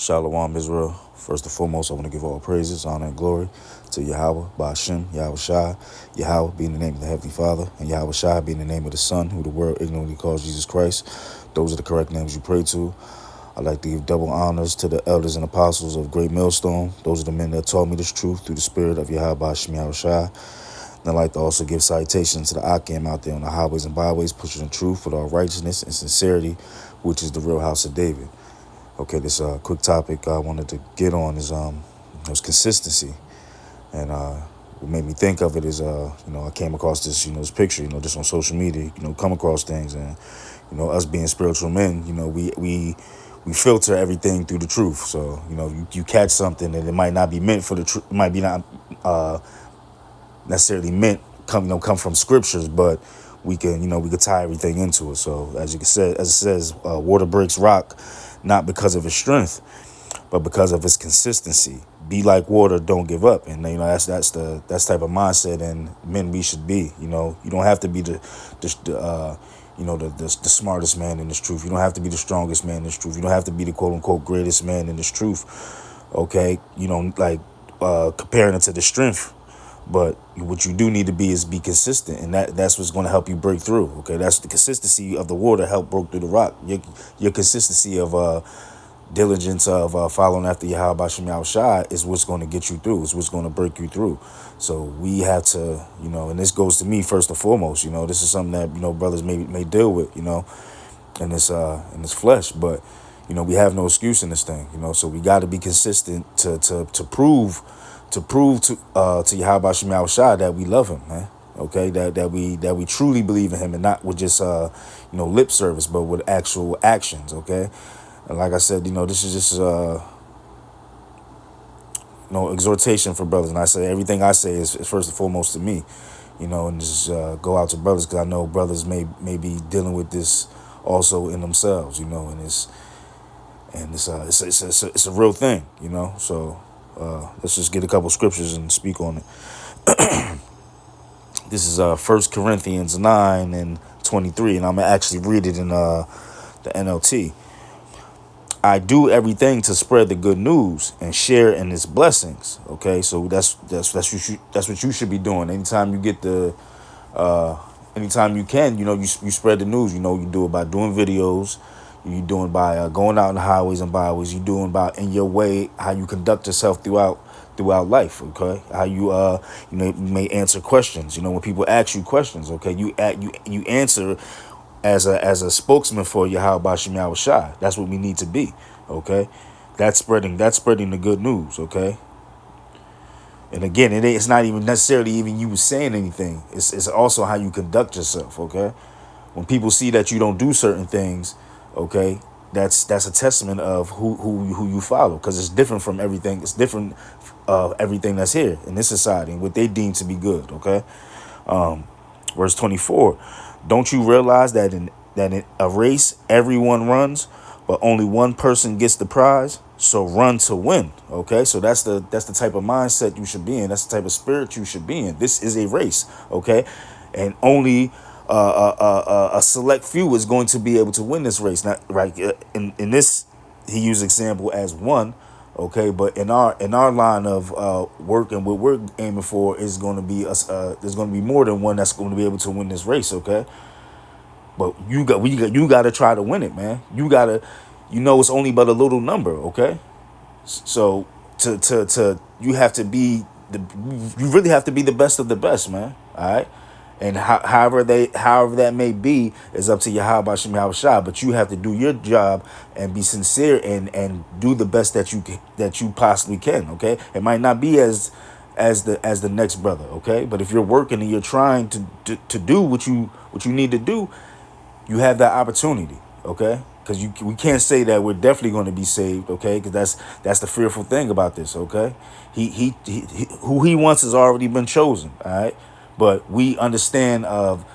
Shalom, Israel. First and foremost, I want to give all praises, honor, and glory to Yahweh, Ba'ashem, Yahweh Shai, Yahweh being the name of the Heavenly Father, and Yahweh Shai being the name of the Son, who the world ignorantly calls Jesus Christ. Those are the correct names you pray to. I'd like to give double honors to the elders and apostles of Great Millstone. Those are the men that taught me this truth through the spirit of Yahweh, Ba'ashem, Yahweh Shai. And I'd like to also give citations to the Akim out there on the highways and byways, pushing the truth with all righteousness and sincerity, which is the real house of David. Okay, this quick topic I wanted to get on is consistency, and what made me think of it is I came across this this picture just on social media, come across things, and us being spiritual men, we filter everything through the truth. So you catch something and it might not be meant for the truth, it might be not necessarily meant come from scriptures, but we can tie everything into it. So as it says, water breaks rock, not because of its strength, but because of its consistency. Be like water, don't give up. And that's type of mindset and men we should be. You don't have to be the smartest man in this truth. You don't have to be the strongest man in this truth. You don't have to be the quote unquote greatest man in this truth. Okay, comparing it to the strength. But what you do need to be consistent, and that's what's going to help you break through. Okay, that's the consistency of the water help broke through the rock. Your consistency of diligence of following after Yahweh Ba'ashem Yahweh Shai is what's going to get you through. Is what's going to break you through. So we have to, and this goes to me first and foremost. This is something that brothers may deal with, in this flesh, but we have no excuse in this thing. So we got to be consistent to prove to Yahweh Ba'ashem Yahweh Shai that we love him, man. Okay, that we truly believe in him, and not with just lip service, but with actual actions. Okay, and like I said, this is just exhortation for brothers, and I say everything I say is first and foremost to me, and just go out to brothers, because I know brothers may be dealing with this also in themselves, and it's a real thing, so. Let's just get a couple scriptures and speak on it. This is 1 Corinthians 9 and 23, and I'm going to actually read it in the NLT. I do everything to spread the good news and share in its blessings. Okay, so that's what you should be doing. Anytime you get anytime you can, you spread the news. You do it by doing videos. You doing by going out in the highways and byways. You doing by in your way how you conduct yourself throughout life. Okay, how you may answer questions. When people ask you questions, okay, you answer as a spokesman for Yahweh Ba'ashem Yahweh Shai. That's what we need to be. Okay, that's spreading the good news. Okay, and again, it's not even necessarily even you saying anything. It's also how you conduct yourself. Okay, when people see that you don't do certain things. Okay, that's a testament of who you follow, because it's different from everything. It's different everything that's here in this society and what they deem to be good. Okay, verse 24. Don't you realize that in a race everyone runs, but only one person gets the prize? So run to win. Okay, so that's the type of mindset you should be in. That's the type of spirit you should be in. This is a race. Okay, and only a select few is going to be able to win this race. Not right in this, he used example as one. Okay, but in our line of work and what we're aiming for is going to be there's going to be more than one that's going to be able to win this race. Okay, but you got to try to win it, man. You got to, it's only but a little number. Okay, so to you have to be you really have to be the best of the best, man. All right. And however that may be is up to Yahweh Ba'ashem Yahweh Shai, but you have to do your job and be sincere and do the best that you possibly can. Okay, it might not be as the next brother. Okay, but if you're working and you're trying to do what you need to do, you have that opportunity. Okay, because we can't say that we're definitely going to be saved. Okay, because that's the fearful thing about this. Okay, he who he wants has already been chosen. All right. But we understand of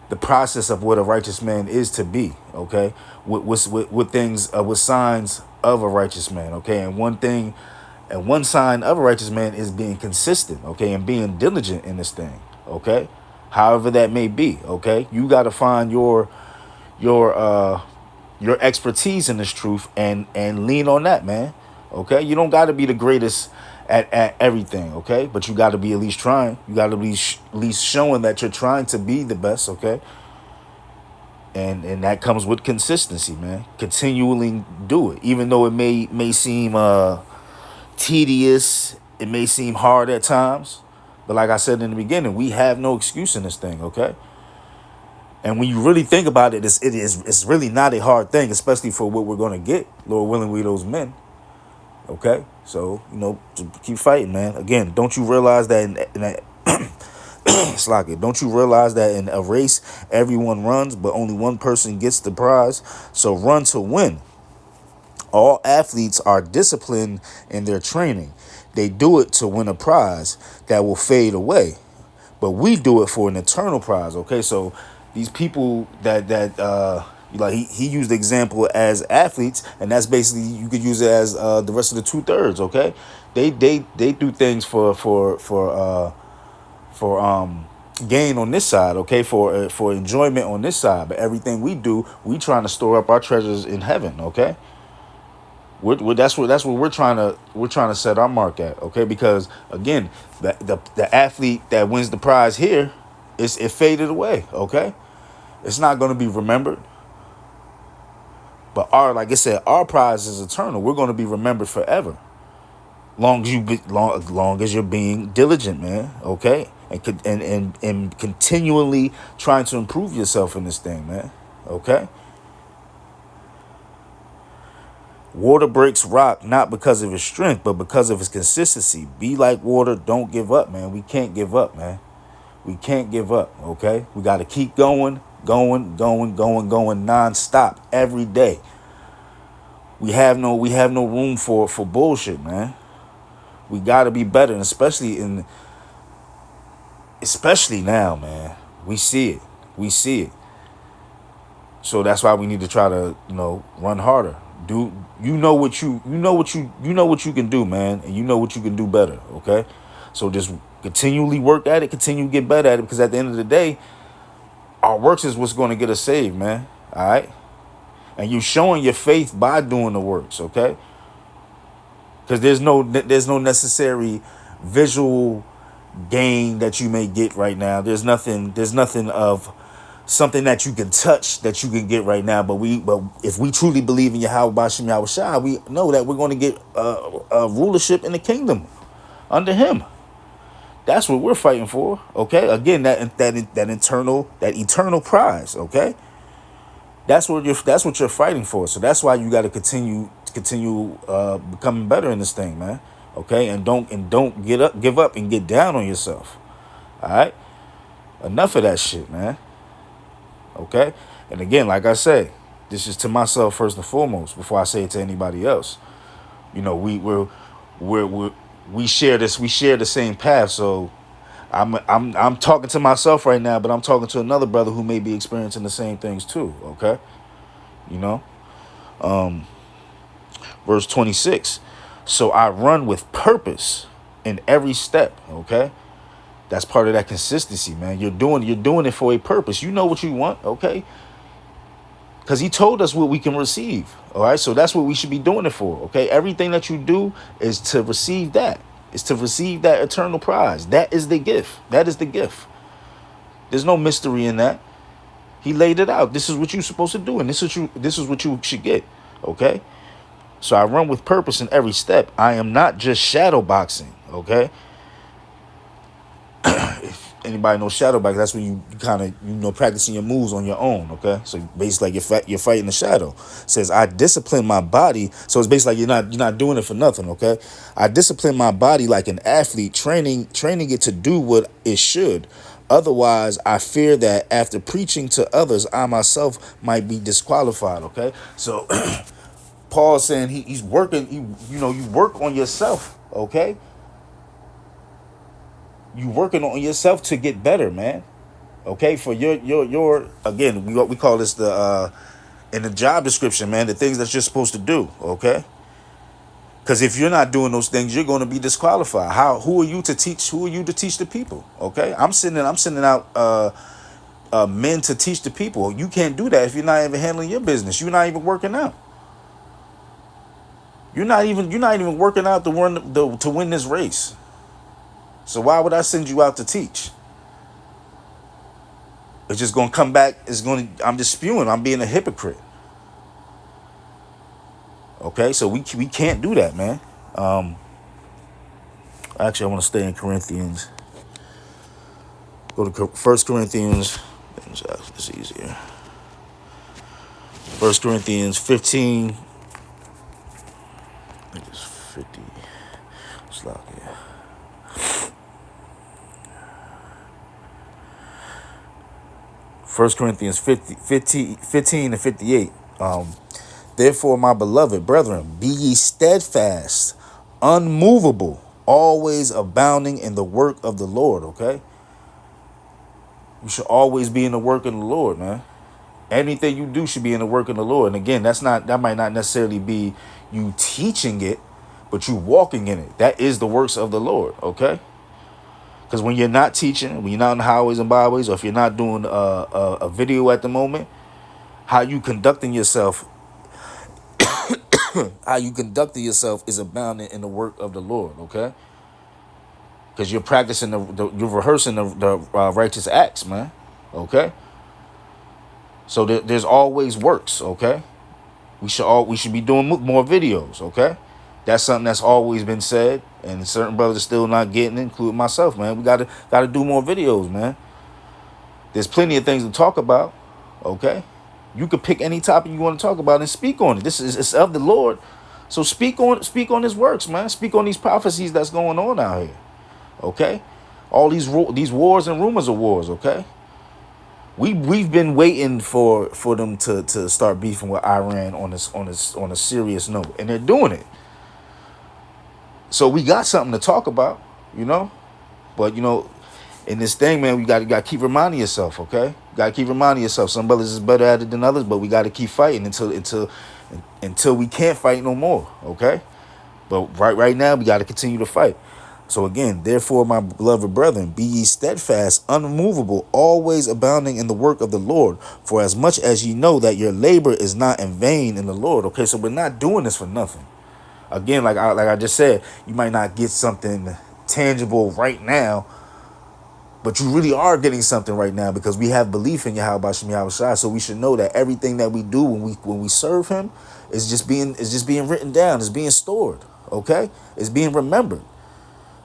the process of what a righteous man is to be, okay? With things, with signs of a righteous man, okay? And one sign of a righteous man is being consistent, okay? And being diligent in this thing, okay? However that may be, okay? You got to find your expertise in this truth and lean on that, man. Okay, you don't got to be the greatest at everything. Okay, but you got to be at least trying. You got to be at least showing that you're trying to be the best. Okay, and that comes with consistency, man. Continually do it, even though it may seem tedious. It may seem hard at times, but like I said in the beginning, we have no excuse in this thing. Okay. And when you really think about it, it's really not a hard thing, especially for what we're gonna get. Lord willing, we those men. Okay, so just keep fighting, man. Again, don't you realize that in that slack it? Don't you realize that in a race, everyone runs, but only one person gets the prize? So run to win. All athletes are disciplined in their training. They do it to win a prize that will fade away, but we do it for an eternal prize. Okay, so these people that like he used the example as athletes, and that's basically, you could use it as the rest of the 2/3. Okay, they do things for gain on this side. Okay, for enjoyment on this side, but everything we do, we trying to store up our treasures in heaven. Okay. That's what we're trying to set our mark at. Okay, because again, the athlete that wins the prize here, it faded away. Okay, it's not going to be remembered. But like I said, our prize is eternal. We're going to be remembered forever, long as you're being diligent, man. Okay, and continually trying to improve yourself in this thing, man. Okay. Water breaks rock not because of its strength, but because of its consistency. Be like water. Don't give up, man. We can't give up, man. We can't give up, okay? We got to keep going nonstop every day. We have no room for bullshit, man. We got to be better, and especially now, man. We see it. We see it. So that's why we need to try to, run harder. You know what you can do, man, and you know what you can do better, okay? So just continually work at it, continue to get better at it, because at the end of the day, our works is what's going to get us saved, man. All right? And you showing your faith by doing the works, okay? Because there's no necessary visual gain that you may get right now. There's nothing of something that you can touch that you can get right now. But if we truly believe in Yahweh Bashim Yahweh Shai, we know that we're going to get a rulership in the kingdom under him. That's what we're fighting for. Okay. Again, that eternal prize. Okay. That's what you're fighting for. So that's why you got to continue becoming better in this thing, man. Okay. And don't give up and get down on yourself. All right. Enough of that shit, man. Okay. And again, like I say, this is to myself first and foremost before I say it to anybody else. We share the same path. So I'm talking to myself right now, but I'm talking to another brother who may be experiencing the same things too. Okay. Verse 26. So I run with purpose in every step. Okay. That's part of that consistency, man. You're doing it for a purpose. You know what you want, okay? Because he told us what we can receive. All right. So that's what we should be doing it for. Okay. Everything that you do is to receive that. Is to receive that eternal prize. That is the gift. That is the gift. There's no mystery in that. He laid it out. This is what you're supposed to do, and this is what you should get. Okay. So I run with purpose in every step. I am not just shadow boxing. Okay. If anybody knows shadow boxing, that's when you kind of practicing your moves on your own. Okay, so basically like you're fighting the shadow. It says I discipline my body, so it's basically like you're not doing it for nothing. Okay, I discipline my body like an athlete, training it to do what it should. Otherwise, I fear that after preaching to others, I myself might be disqualified. Okay, so Paul's saying he's working. You work on yourself. Okay. You working on yourself to get better, man. Okay, for your again, we call this the in the job description, man, the things that you're supposed to do. Okay, because if you're not doing those things, you're going to be disqualified. Who are you to teach? Who are you to teach the people? Okay, I'm sending out men to teach the people. You can't do that if you're not even handling your business. You're not even working out. You're not even working out to win this race. So why would I send you out to teach? It's just gonna come back. I'm just spewing. I'm being a hypocrite. Okay, so we can't do that, man. Um, Actually, I want to stay in Corinthians. Go to First Corinthians. It's easier. First Corinthians 15. I think it's 50. Slide here. First Corinthians 15 and 58. Therefore, my beloved brethren, be ye steadfast, unmovable, always abounding in the work of the Lord. Okay, you should always be in the work of the Lord, man. Anything you do should be in the work of the Lord. And again, that might not necessarily be you teaching it, but you walking in it. That is the works of the Lord. Okay. Because when you're not teaching, when you're not on the highways and byways, or if you're not doing a video at the moment, how you conducting yourself, is abounding in the work of the Lord. Okay. Because you're practicing you're rehearsing the righteous acts, man. Okay. So there's always works. Okay. We should be doing more videos. Okay. That's something that's always been said, and certain brothers are still not getting it, including myself, man. We gotta do more videos, man. There's plenty of things to talk about. Okay. You could pick any topic you want to talk about and speak on it. It's of the Lord. So speak on his works, man. Speak on these prophecies that's going on out here. Okay? All these wars and rumors of wars, okay? We've been waiting for them to start beefing with Iran on a serious note, and they're doing it. So we got something to talk about, you know? But in this thing, man, you gotta keep reminding yourself, okay? You gotta keep reminding yourself. Some brothers is better at it than others, but we gotta keep fighting until we can't fight no more, okay? But right now we gotta continue to fight. So again, therefore, my beloved brethren, be ye steadfast, unmovable, always abounding in the work of the Lord. For as much as ye know that your labor is not in vain in the Lord. Okay, so we're not doing this for nothing. Again, like I just said, you might not get something tangible right now, but you really are getting something right now because we have belief in Yahweh Shem Yahweh Shai. So we should know that everything that we do when we serve Him is just being written down, is being stored. Okay, it's being remembered.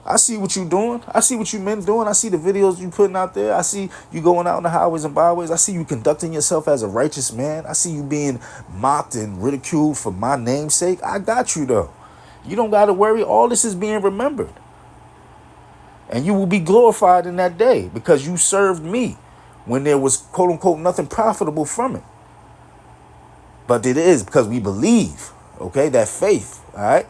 I see what you doing. I see what you men doing. I see the videos you putting out there. I see you going out on the highways and byways. I see you conducting yourself as a righteous man. I see you being mocked and ridiculed for my name's sake. I got you, though. You don't got to worry. All this is being remembered. And you will be glorified in that day because you served me when there was, quote unquote, nothing profitable from it. But it is because we believe, okay, that faith, all right?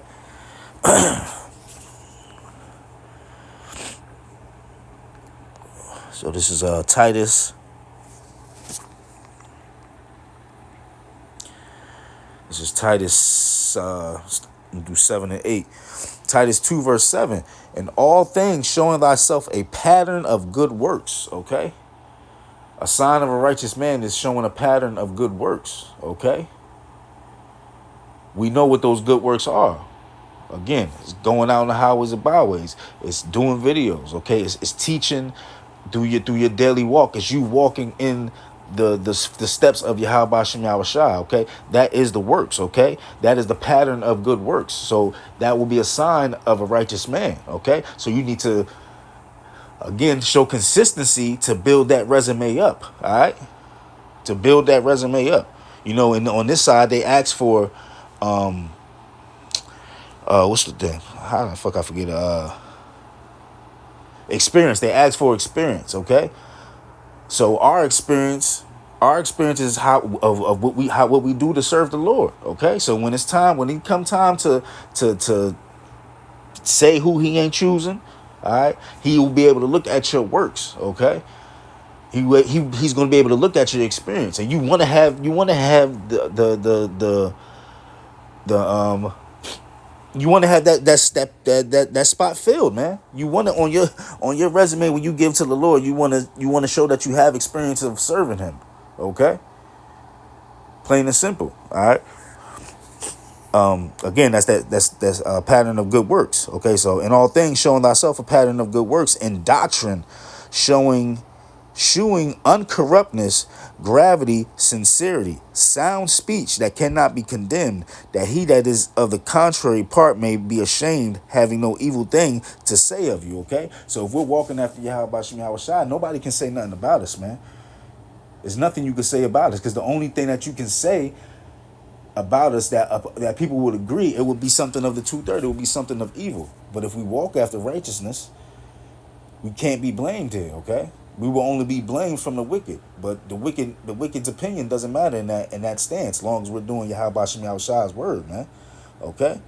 So this is Titus. This is Titus do 7 and 8. Titus 2 verse 7. In all things showing thyself a pattern of good works. Okay. A sign of a righteous man is showing a pattern of good works. Okay. We know what those good works are. Again, it's going out on the highways and byways. It's doing videos. Okay. It's teaching through your daily walk. It's you walking in the steps of Yahweh Shem Yahweh Shai, okay? That is the works, okay? That is the pattern of good works. So that will be a sign of a righteous man, okay? So you need to, again, show consistency to build that resume up, all right? To build that resume up. And on this side, they ask for, what's the thing? How the fuck I forget? Experience. They ask for experience, okay? So our experience is what we do to serve the Lord. Okay, so when it come time to say who He ain't choosing, all right, He will be able to look at your works. Okay, he's going to be able to look at your experience, and you want to have you want to have that spot filled, man. You want it on your resume when you give to the Lord. You want to show that you have experience of serving Him. Okay, plain and simple. All right. Again, that's a pattern of good works. Okay, so in all things, showing thyself a pattern of good works, in doctrine, showing uncorruptness, gravity, sincerity, sound speech that cannot be condemned, that he that is of the contrary part may be ashamed, having no evil thing to say of you. Okay, so if we're walking after Yahweh Bashim Yahweh Shai, nobody can say nothing about us, man. There's nothing you can say about us, because the only thing that you can say about us that people would agree, it would be something of the 230. It would be something of evil. But if we walk after righteousness, we can't be blamed here. Okay, we will only be blamed from the wicked. But the wicked's opinion doesn't matter in that stance, as long as we're doing Yahweh Bashim Yahweh Shai's word, man. Okay,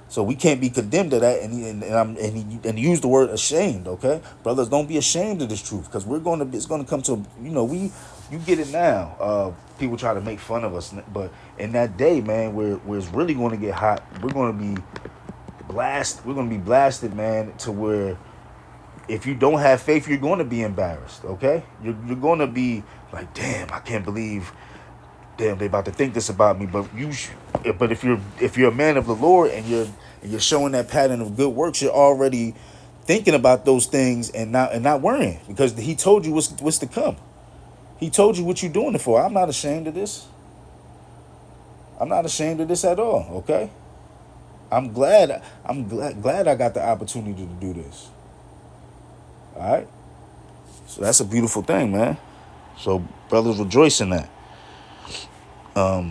so we can't be condemned to that. And he used the word ashamed. Okay, brothers, don't be ashamed of this truth, because it's gonna come to, you get it now. People try to make fun of us, but in that day, man, where it's really going to get hot, we're going to be blasted, man, to where if you don't have faith, you're going to be embarrassed. Okay, you're going to be like, damn, I can't believe, damn, they about to think this about me. But if you're a man of the Lord, and you're showing that pattern of good works, you're already thinking about those things and not worrying, because he told you what's to come. He told you what you're doing it for. I'm not ashamed of this. I'm not ashamed of this at all. Okay, I'm glad I got the opportunity to do this. All right, so that's a beautiful thing, man. So brothers, rejoice in that. Let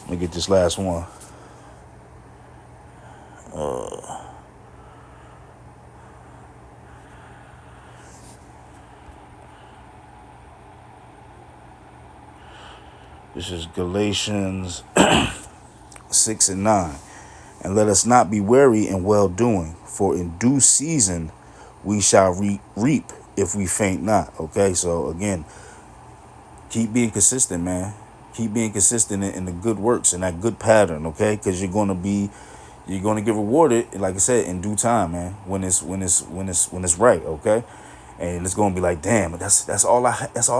me get this last one. This is Galatians 6 and 9. And let us not be weary in well doing, for in due season we shall reap if we faint not. Okay, so again, keep being consistent, man. Keep being consistent in the good works and that good pattern. Okay, because you're gonna get rewarded, like I said, in due time, man. When it's right. Okay, and it's gonna be like, damn, that's all I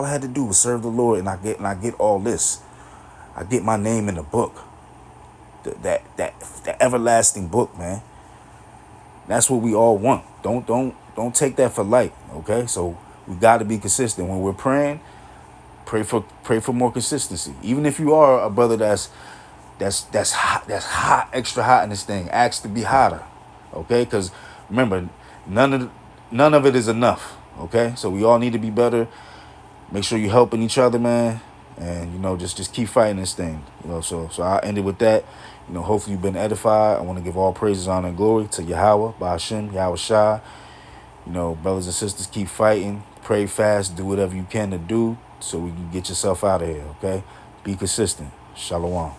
had to do was serve the Lord, and I get all this. I get my name in the book, that everlasting book, man. That's what we all want. Don't take that for light. Okay, so we got to be consistent when we're praying. Pray for more consistency. Even if you are a brother that's hot, extra hot in this thing, ask to be hotter. Okay, because remember, none of it is enough. Okay, so we all need to be better. Make sure you're helping each other, man. And just keep fighting this thing. So I'll end it with that. Hopefully you've been edified. I want to give all praises, honor, and glory to Yahweh, Ba'ashem, Yahweh Shai. Brothers and sisters, keep fighting. Pray fast. Do whatever you can to do so we can get yourself out of here. Okay, be consistent. Shalom.